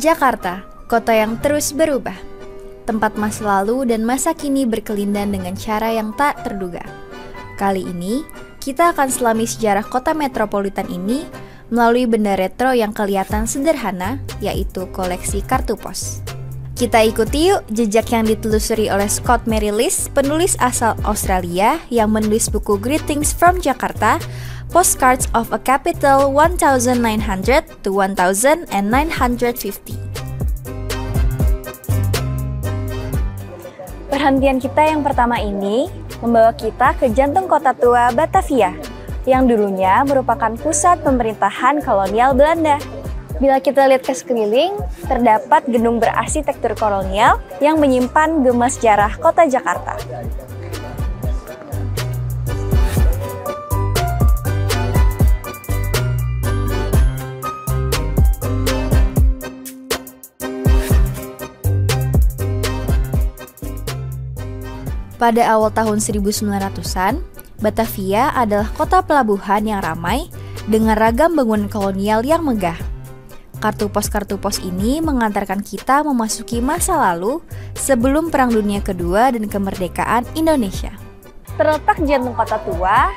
Jakarta, kota yang terus berubah. Tempat masa lalu dan masa kini berkelindan dengan cara yang tak terduga. Kali ini, kita akan selami sejarah kota metropolitan ini melalui benda retro yang kelihatan sederhana, yaitu koleksi kartu pos. Kita ikuti yuk jejak yang ditelusuri oleh Scott Marilis, penulis asal Australia yang menulis buku Greetings from Jakarta, Postcards of a Capital 1900 to 1950. Perhentian kita yang pertama ini membawa kita ke jantung kota tua Batavia, yang dulunya merupakan pusat pemerintahan kolonial Belanda. Bila kita lihat ke sekeliling, terdapat gedung berarsitektur kolonial yang menyimpan gema sejarah kota Jakarta. Pada awal tahun 1900-an, Batavia adalah kota pelabuhan yang ramai dengan ragam bangunan kolonial yang megah. Kartu pos ini mengantarkan kita memasuki masa lalu sebelum Perang Dunia Kedua dan kemerdekaan Indonesia. Terletak jantung kota tua,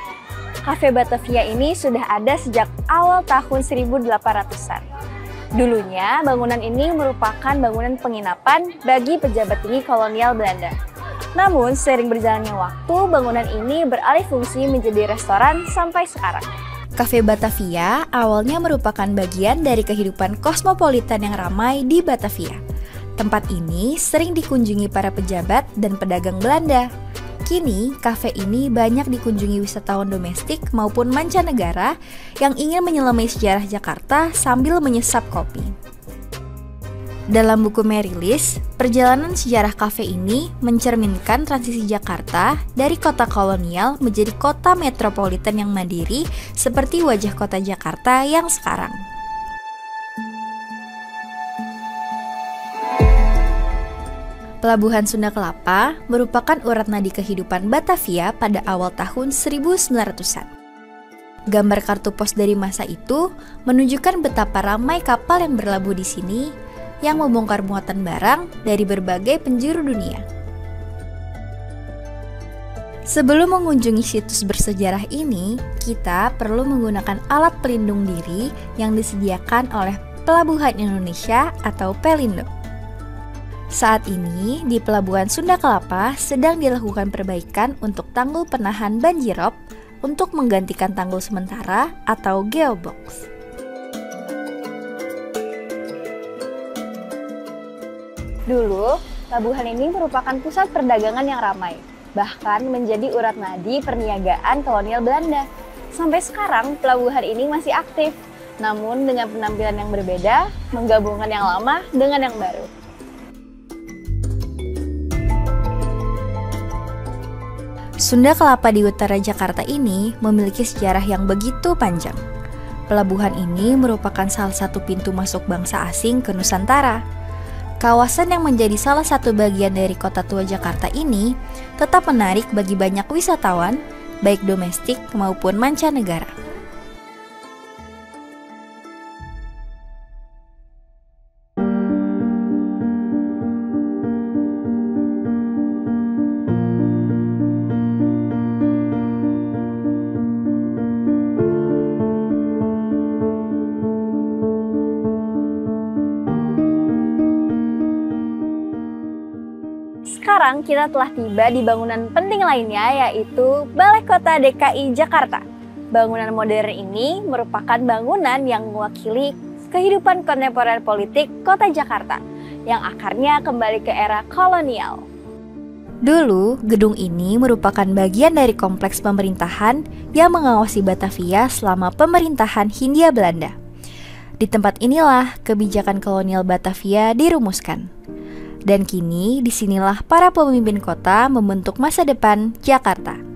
Cafe Batavia ini sudah ada sejak awal tahun 1800-an. Dulunya, bangunan ini merupakan bangunan penginapan bagi pejabat tinggi kolonial Belanda. Namun, seiring berjalannya waktu, bangunan ini beralih fungsi menjadi restoran sampai sekarang. Cafe Batavia awalnya merupakan bagian dari kehidupan kosmopolitan yang ramai di Batavia. Tempat ini sering dikunjungi para pejabat dan pedagang Belanda. Kini, kafe ini banyak dikunjungi wisatawan domestik maupun mancanegara yang ingin menyelami sejarah Jakarta sambil menyesap kopi. Dalam buku Marilis, perjalanan sejarah kafe ini mencerminkan transisi Jakarta dari kota kolonial menjadi kota metropolitan yang mandiri seperti wajah kota Jakarta yang sekarang. Pelabuhan Sunda Kelapa merupakan urat nadi kehidupan Batavia pada awal tahun 1900-an. Gambar kartu pos dari masa itu menunjukkan betapa ramai kapal yang berlabuh di sini yang membongkar muatan barang dari berbagai penjuru dunia. Sebelum mengunjungi situs bersejarah ini, kita perlu menggunakan alat pelindung diri yang disediakan oleh Pelabuhan Indonesia atau Pelindo. Saat ini, di Pelabuhan Sunda Kelapa sedang dilakukan perbaikan untuk tanggul penahan banjirop untuk menggantikan tanggul sementara atau geobox. Dulu, pelabuhan ini merupakan pusat perdagangan yang ramai, bahkan menjadi urat nadi perniagaan kolonial Belanda. Sampai sekarang, pelabuhan ini masih aktif, namun dengan penampilan yang berbeda, menggabungkan yang lama dengan yang baru. Sunda Kelapa di utara Jakarta ini memiliki sejarah yang begitu panjang. Pelabuhan ini merupakan salah satu pintu masuk bangsa asing ke Nusantara. Kawasan yang menjadi salah satu bagian dari kota tua Jakarta ini tetap menarik bagi banyak wisatawan, baik domestik maupun mancanegara. Sekarang kita telah tiba di bangunan penting lainnya, yaitu Balai Kota DKI Jakarta. Bangunan modern ini merupakan bangunan yang mewakili kehidupan kontemporer politik kota Jakarta yang akarnya kembali ke era kolonial. Dulu, gedung ini merupakan bagian dari kompleks pemerintahan yang mengawasi Batavia selama pemerintahan Hindia Belanda. Di tempat inilah kebijakan kolonial Batavia dirumuskan. Dan kini disinilah para pemimpin kota membentuk masa depan Jakarta.